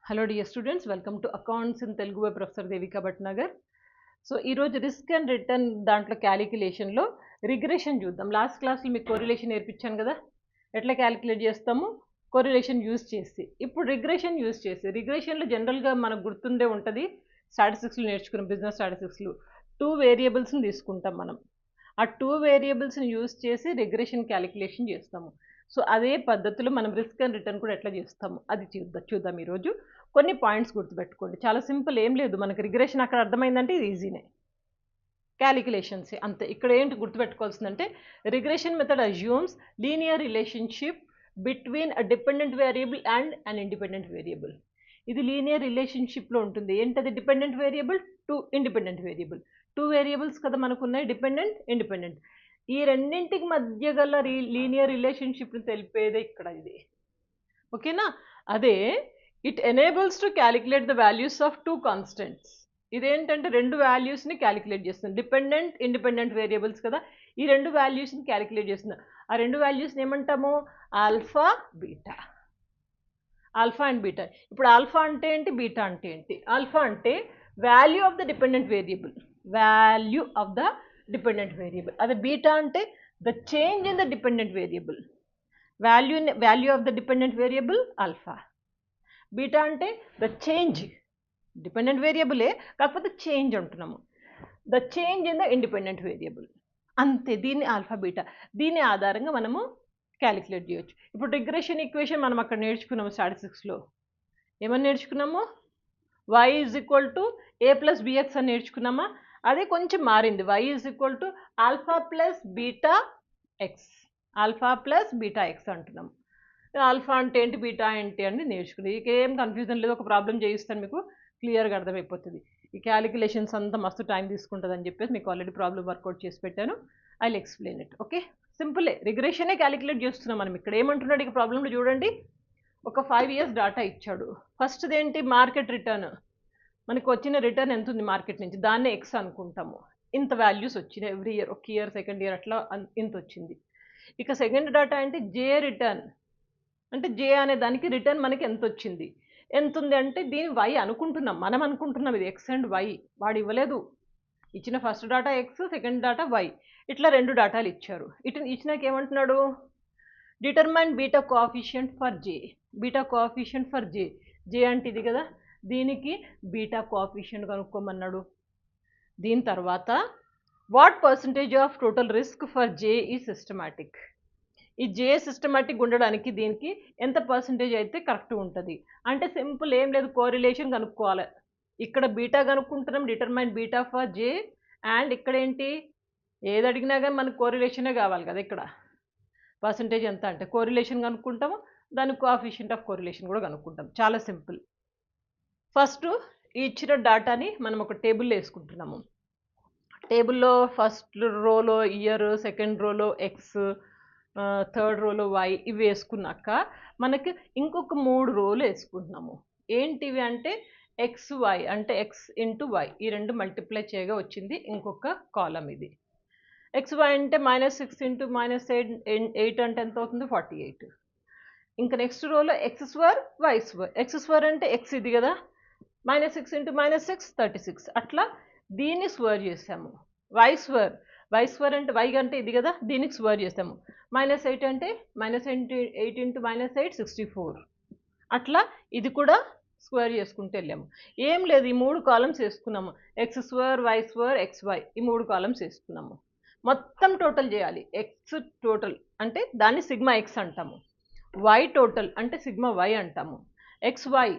Hello dear students, welcome to Accounts in Telugu by Professor Devika Bhatnagar. So ఈరోజు risk and return దాంట్లో క్యాలిక్యులేషన్లో regression చూద్దాం. Last క్లాస్లో మీకు correlation నేర్పించాను కదా, ఎట్లా క్యాలిక్యులేట్ చేస్తాము కోరిలేషన్ యూజ్ చేసి. ఇప్పుడు రిగ్రెషన్ యూజ్ చేసి, రిగ్రెషన్లో జనరల్గా మనకు గుర్తుండే ఉంటుంది, స్టాటిస్టిక్స్లో నేర్చుకున్నాం, బిజినెస్ స్టాటిస్టిక్స్లో 2 వేరియబుల్స్ని తీసుకుంటాం మనం. ఆ 2 వేరియబుల్స్ని యూజ్ చేసి రిగ్రెషన్ క్యాలిక్యులేషన్ చేస్తాము. సో అదే పద్ధతిలో మనం రిస్క్ అండ్ రిటర్న్ కూడా ఎట్లా చేస్తాము అది చూద్దాం ఈరోజు. కొన్ని పాయింట్స్ గుర్తుపెట్టుకోండి, చాలా సింపుల్, ఏం లేదు. మనకి రిగ్రెషన్ అక్కడ అర్థమైందంటే ఇది ఈజీనే, క్యాలిక్యులేషన్స్ అంతే. ఇక్కడ ఏంటి గుర్తుపెట్టుకోవాల్సిందంటే, regression method assumes linear relationship between a dependent variable and an independent variable. ఇది లీనియర్ రిలేషన్షిప్లో ఉంటుంది. ఏంటది? Dependent variable to independent variable. 2 variables కదా మనకు ఉన్నాయి, డిపెండెంట్ ఇండిపెండెంట్. ఈ రెండింటికి మధ్య గల లీనియర్ రిలేషన్షిప్ని తెలిపేదే ఇక్కడ ఇది, ఓకేనా? అదే it enables to calculate the values of 2 constants. ఇదేంటంటే 2 వాల్యూస్ని క్యాలిక్యులేట్ చేస్తుంది. డిపెండెంట్ ఇండిపెండెంట్ వేరియబుల్స్ కదా, ఈ 2 వాల్యూస్ని క్యాలిక్యులేట్ చేస్తుంది. ఆ 2 వాల్యూస్ని ఏమంటాము? Alpha beta. Alpha and beta. ఇప్పుడు ఆల్ఫా అంటే ఏంటి, బీటా అంటే ఏంటి? ఆల్ఫా అంటే value of the dependent variable, value of the dependent variable. అదే బీటా అంటే the change in the dependent variable, value of the dependent variable alpha. Beta అంటే the change, dependent వేరియబులే కాకపోతే చేంజ్ అంటున్నాము, the change in the independent variable. అంతే, దీన్ని alpha beta. దీని ఆధారంగా మనము క్యాలిక్యులేట్ చేయొచ్చు. ఇప్పుడు రిగ్రెషన్ ఈక్వేషన్ మనం అక్కడ నేర్చుకున్నాము స్టాటిస్టిక్స్లో. ఏమని నేర్చుకున్నాము? y is equal to A plus B X అని నేర్చుకున్నామా? అదే కొంచెం మారింది, y is equal to alpha plus beta X. Alpha plus beta X అంటున్నాము. ఆల్ఫా అంటే ఏంటి, బీటా ఏంటి అని నేర్చుకుని ఏం కన్ఫ్యూజన్ లేదు. ఒక ప్రాబ్లం చేయిస్తాను, మీకు క్లియర్గా అర్థమైపోతుంది. ఈ క్యాలిక్యులేషన్స్ అంతా మస్తు టైం తీసుకుంటుంది అని చెప్పేసి మీకు ఆల్రెడీ ప్రాబ్లం వర్కౌట్ చేసి పెట్టాను. I will explain it. Okay, సింపులే, రిగ్రెషనే క్యాలిక్యులేట్ చేస్తున్నాం మనం. ఇక్కడ ఏమంటున్నాడు ఈ ప్రాబ్లంలో చూడండి, ఒక 5 years డాటా ఇచ్చాడు. ఫస్ట్ది ఏంటి, మార్కెట్ రిటర్న్. మనకు వచ్చిన రిటర్న్ ఎంత ఉంది మార్కెట్ నుంచి, దాన్నే ఎక్స్ అనుకుంటాము. ఇంత వాల్యూస్ వచ్చినాయి ఎవ్రీ ఇయర్, ఒక ఇయర్ సెకండ్ ఇయర్ అట్లా ఇంత వచ్చింది. ఇక సెకండ్ డాటా అంటే జే రిటర్న్, అంటే జే అనే దానికి రిటర్న్ మనకి ఎంత వచ్చింది, ఎంత ఉంది అంటే దీని వై అనుకుంటున్నాం, మనం అనుకుంటున్నాం ఇది ఎక్స్ అండ్ వై. వాడు ఇవ్వలేదు, ఇచ్చిన first data X, second data Y, ఇట్లా 2 డాటాలు ఇచ్చారు. ఇచ్చినాక ఏమంటున్నాడు, determine beta coefficient for J. Beta coefficient for J, J అంటే ఇది కదా, దీనికి బీటా కోఎఫిషియంట్ కనుక్కోమన్నాడు. దీని తర్వాత what percentage of total risk for J ఈ సిస్టమాటిక్. ఈ జే సిస్టమాటిక్ ఉండడానికి దీనికి ఎంత పర్సంటేజ్ అయితే కరెక్ట్ ఉంటుంది అంటే సింపుల్, ఏం లేదు, కోరిలేషన్ కనుక్కోవాలి. ఇక్కడ బీటా కనుక్కుంటున్నాం, determine beta for J. And ఇక్కడ ఏంటి, ఏది అడిగినా కానీ మనకు కోరిలేషనే కావాలి కదా. ఇక్కడ పర్సంటేజ్ ఎంత అంటే కోరిలేషన్ కనుక్కుంటాము, దాని కోఎఫిషియంట్ ఆఫ్ కోరిలేషన్ కూడా కనుక్కుంటాం. చాలా సింపుల్. ఫస్ట్ ఈ ఇచ్చిన డాటాని మనం ఒక టేబుల్లో వేసుకుంటున్నాము. టేబుల్లో ఫస్ట్ రోలో ఇయర్, సెకండ్ రోలో ఎక్స్, థర్డ్ రోలో వై, ఇవి వేసుకున్నాక మనకి ఇంకొక 3 రోలు వేసుకుంటున్నాము. ఏంటివి అంటే ఎక్స్ వై, అంటే ఎక్స్ ఇంటూ వై, ఈ 2 మల్టిప్లై చేయగా వచ్చింది ఇంకొక కాలం ఇది. ఎక్స్ వై అంటే -6 ఇంటూ -8 అంటే ఎంత అవుతుంది, 48. ఇంకా నెక్స్ట్ రోలో X square Y square. X square అంటే ఎక్స్ ఇది కదా, -6 ఇంటూ -6 36. అట్లా దీన్ని స్క్వేర్ చేసాము. వై స్క్వేర్, వై స్క్వేర్ అంటే వై అంటే ఇది కదా, దీనికి స్క్వేర్ చేసాము. -8 అంటే -8 ఇంటూ -8 64. అట్లా ఇది కూడా స్క్వేర్ చేసుకుంటూ వెళ్ళాము. ఏం లేదు, ఈ 3 కాలమ్స్ వేసుకున్నాము. X square Y square X Y, ఈ 3 కాలమ్స్ వేసుకున్నాము. మొత్తం టోటల్ చేయాలి. ఎక్స్ టోటల్ అంటే దాన్ని సిగ్మా ఎక్స్ అంటాము, వై టోటల్ అంటే సిగ్మా వై అంటాము, ఎక్స్ వై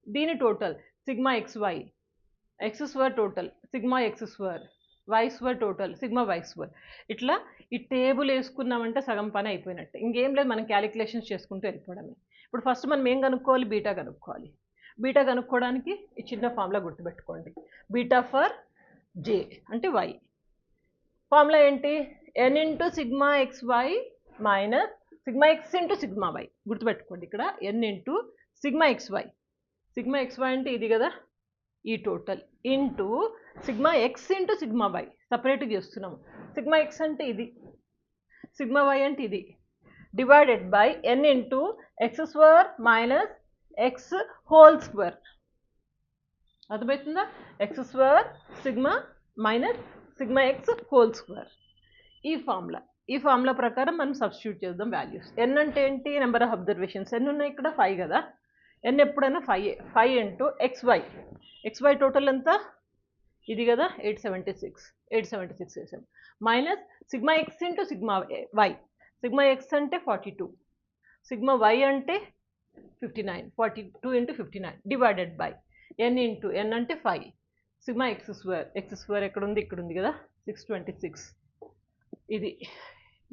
దీని total sigma X Y, X square total sigma X square, Y square total sigma Y square. ఇట్లా ఈ టేబుల్ వేసుకున్నామంటే సగం పని అయిపోయినట్టు, ఇంకేం లేదు, మనం క్యాలిక్యులేషన్స్ చేసుకుంటూ వెళ్ళిపోవడమే. ఇప్పుడు ఫస్ట్ మనం ఏం కనుక్కోవాలి, బీటా కనుక్కోవాలి. బీటా కనుక్కోవడానికి ఈ చిన్న ఫార్ములా గుర్తుపెట్టుకోండి, బీటా ఫర్ జే అంటే వై. ఫార్ములా ఏంటి, N into sigma X Y minus sigma X into sigma Y. గుర్తుపెట్టుకోండి, ఇక్కడ N into sigma X Y, sigma X Y అంటే ఇది కదా, ఈ total into sigma X into sigma Y, సపరేట్గా చేస్తున్నాము. సిగ్మా ఎక్స్ అంటే ఇది, సిగ్మా వై అంటే ఇది, divided by N into X square minus X whole square. అర్థమవుతుందా? X square sigma minus sigma X whole square. ఈ ఫార్ములా ప్రకారం మనం సబ్స్టిట్యూట్ చేద్దాం వాల్యూస్. ఎన్ అంటే ఏంటి? Number of observations. ఎన్ ఉన్నాయి ఇక్కడ 5 కదా. ఎన్ ఎప్పుడైనా 5 ఇంటూ ఎక్స్వై టోటల్ ఎంత? ఇది కదా 876 వేసాం. Minus sigma X into sigma Y. Sigma X అంటే 42, సిగ్మా వై అంటే 59. 42 into 59 divided by N into N అంటే 5. సిగ్మా ఎక్స్ స్క్వేర్ ఎక్కడ ఉంది? ఇక్కడ ఉంది కదా 626. ఇది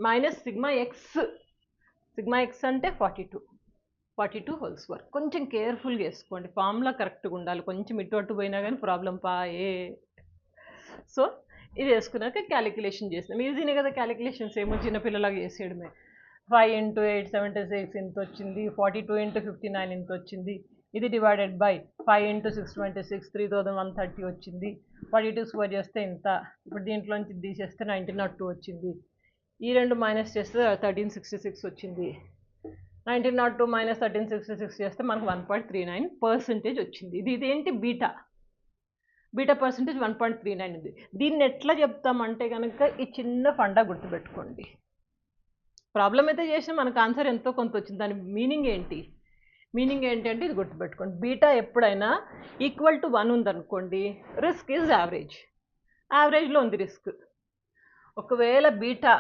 మైనస్ సిగ్మా ఎక్స్ అంటే 42 హోల్ స్క్వేర్. కొంచెం కేర్ఫుల్గా వేసుకోండి, ఫార్ములా కరెక్ట్గా ఉండాలి. కొంచెం ఇటు అటు పోయినా కానీ ప్రాబ్లం పాయే. సో ఇది వేసుకున్నాక క్యాలిక్యులేషన్ చేసినాం. ఈజీనే కదా క్యాలిక్యులేషన్స్, ఏమో చిన్నపిల్లలాగా చేసేయడమే. 5 ఇంటూ 876 ఇంత వచ్చింది, 42 ఇంటూ 59 ఇంత వచ్చింది. ఇది డివైడెడ్ బై 5 ఇంటూ 626 3130 వచ్చింది. 42 స్క్వేర్ చేస్తే ఇంత. ఇప్పుడు దీంట్లోంచి తీసేస్తే 1902 వచ్చింది. ఈ రెండు మైనస్ చేస్తే 1366 వచ్చింది. 1902 మైనస్ 1366 చేస్తే మనకు 1.39% వచ్చింది. ఇదేంటి? బీటా పర్సెంటేజ్ 1.39 ఉంది. దీన్ని ఎట్లా చెప్తామంటే కనుక ఈ చిన్న ఫండా గుర్తుపెట్టుకోండి. ప్రాబ్లం అయితే చేసినా మనకు ఆన్సర్ ఎంతో కొంత వచ్చింది. దాని మీనింగ్ ఏంటి అంటే ఇది గుర్తుపెట్టుకోండి. బీటా ఎప్పుడైనా ఈక్వల్ టు 1 ఉందనుకోండి, రిస్క్ ఈజ్ యావరేజ్లో ఉంది రిస్క్. ఒకవేళ బీటా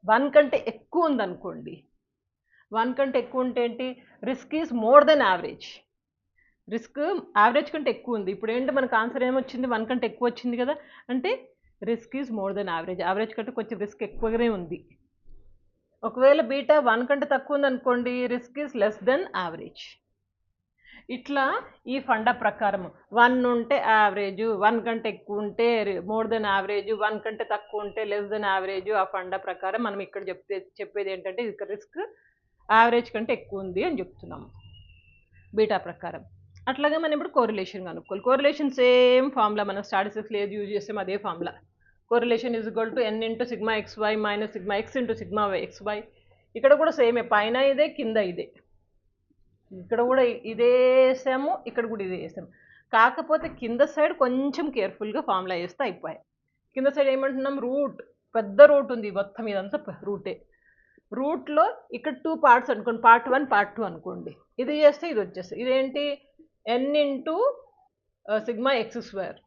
1 కంటే ఎక్కువ ఉందనుకోండి, 1 కంటే ఎక్కువ ఉంటే ఏంటి? Risk is more than average. Risk average కంటే ఎక్కువ ఉంది. ఇప్పుడు ఏంటి మనకు ఆన్సర్ ఏమొచ్చింది? 1 కంటే ఎక్కువ వచ్చింది కదా, అంటే risk is more than average కంటే కొంచెం రిస్క్ ఎక్కువగానే ఉంది. ఒకవేళ బీటా 1 కంటే తక్కువ ఉందనుకోండి, risk is less than average. ఇట్లా ఈ ఫండా ప్రకారం 1 ఉంటే యావరేజ్, 1 కంటే ఎక్కువ ఉంటే మోర్ దెన్ యావరేజ్, 1 కంటే తక్కువ ఉంటే లెస్ దెన్ యావరేజ్. ఆ ఫండా ప్రకారం మనం ఇక్కడ చెప్పేది ఏంటంటే ఇక్కడ రిస్క్ యావరేజ్ కంటే ఎక్కువ ఉంది అని చెప్తున్నాము బీటా ప్రకారం. అట్లాగే మనం ఇప్పుడు కోరిలేషన్ కనుక్కోవాలి. కోరిలేషన్ సేమ్ ఫార్ములా, మనం స్టాటిస్టిక్స్లో ఏది యూజ్ చేస్తాం అదే formula. Correlation is equal to N into sigma X Y minus sigma X into sigma X Y. ఇక్కడ కూడా సేమే, పైన ఇదే కింద ఇదే. ఇక్కడ కూడా ఇదే వేసాము, ఇక్కడ కూడా ఇదే వేసాము. కాకపోతే కింద సైడ్ కొంచెం కేర్ఫుల్గా ఫార్ములా వేస్తే అయిపోయాయి. కింద సైడ్ ఏమంటున్నాం? రూట్, పెద్ద రూట్ ఉంది మొత్తం, ఇదంతా రూటే. రూట్లో ఇక్కడ 2 పార్ట్స్ అనుకోండి, పార్ట్ 1 పార్ట్ 2 అనుకోండి. ఇది చేస్తే ఇది వచ్చేస్తుంది. ఇదేంటి? N into sigma X square,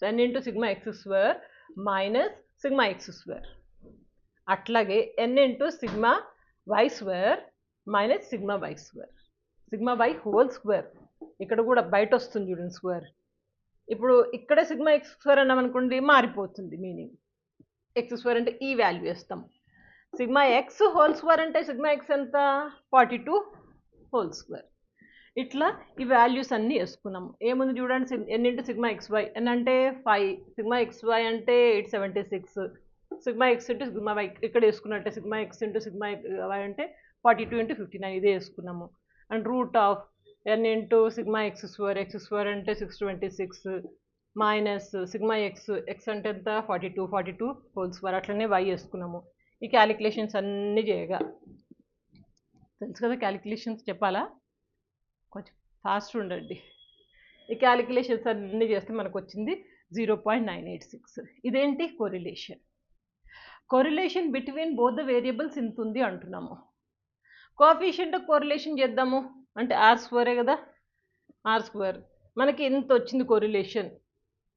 N into sigma X square minus sigma X square. అట్లాగే N into sigma Y square minus sigma Y square, sigma Y whole square. ఇక్కడ కూడా బయట వస్తుంది చూడండి స్క్వేర్. ఇప్పుడు ఇక్కడే సిగ్మా ఎక్స్ స్క్వేర్ అన్నాం అనుకోండి, మారిపోతుంది మీనింగ్. ఎక్స్ స్క్వేర్ అంటే ఈ వాల్యూ వేస్తాం. సిగ్మా ఎక్స్ హోల్ స్క్వేర్ అంటే సిగ్మా ఎక్స్ ఎంత? 42 హోల్ స్క్వేర్. ఇట్లా ఈ వాల్యూస్ అన్నీ వేసుకున్నాము. ఏముంది చూడండి, N into sigma X Y. N అంటే 5, సిగ్మా ఎక్స్ వై అంటే 876, sigma X into sigma Y ఇక్కడ వేసుకున్నట్టే. Sigma X into sigma Y అంటే 42 ఇంటూ 59 ఇదే వేసుకున్నాము. And root of N into sigma X square అంటే 626 మైనస్ సిగ్మా ఎక్స్ అంటే ఎంత? 42 హోల్ స్క్వేర్. అట్లనే వై వేసుకున్నాము. ఈ క్యాలిక్యులేషన్స్ అన్నీ చేయగా తెలుసు కదా, క్యాలిక్యులేషన్స్ చెప్పాలా? కొంచెం ఫాస్ట్ ఉండండి. ఈ క్యాలిక్యులేషన్స్ అన్నీ చేస్తే మనకు వచ్చింది 0.986. ఇదేంటి? Correlation between both the variables ఇంత ఉంది అంటున్నాము. కోఎఫిషియంట్ ఆఫ్ కోరిలేషన్ చేద్దాము అంటే ఆర్ స్క్వేరే కదా. ఆర్ స్క్వేర్ మనకి ఇంత వచ్చింది కోరిలేషన్.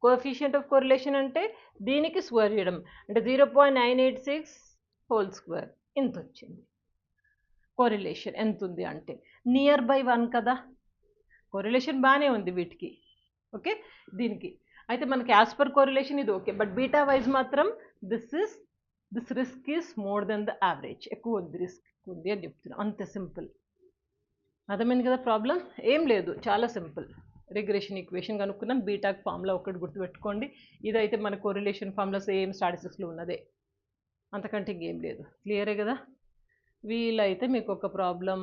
కోఎఫిషియంట్ ఆఫ్ కోరిలేషన్ అంటే దీనికి స్క్వేర్ చేయడం అంటే 0.986 హోల్ స్క్వేర్ ఇంత వచ్చింది. కోరిలేషన్ ఎంత ఉంది అంటే నియర్ బై 1 కదా. కోరిలేషన్ బాగానే ఉంది వీటికి, ఓకే. దీనికి అయితే మనకి యాజ్ పర్ కోరిలేషన్ ఇది ఓకే, బట్ బీటా వైజ్ మాత్రం this risk is more than the average. ఎక్కువ ఉంది, రిస్క్ ఉంది అని చెప్తున్నాం, అంతే సింపుల్. అర్థమైంది కదా ప్రాబ్లం? ఏం లేదు, చాలా సింపుల్. రిగ్రెషన్ ఈక్వేషన్ కనుక్కున్నాం. బీటాక్ ఫార్ములా ఒకటి గుర్తుపెట్టుకోండి. ఇదైతే మన కోరిలేషన్ ఫార్ములా సేమ్ స్టాటిస్టిక్స్లో ఉన్నదే, అంతకంటే ఇంకేం లేదు. క్లియరే కదా? వీలైతే మీకు ఒక ప్రాబ్లం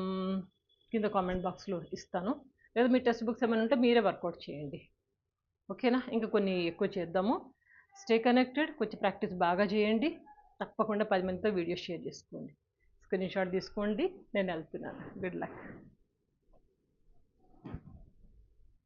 కింద కామెంట్ బాక్స్లో ఇస్తాను, లేదా మీ టెక్స్ట్ బుక్స్ ఏమైనా ఉంటే మీరే వర్కౌట్ చేయండి, ఓకేనా? ఇంకా కొన్ని ఎక్కువ చేద్దాము. స్టే కనెక్టెడ్, కొంచెం ప్రాక్టీస్ బాగా చేయండి. తప్పకుండా 10 మందితో వీడియో షేర్ చేసుకోండి. స్క్రీన్ షాట్ తీసుకోండి. నేను వెళ్తున్నాను. Good luck.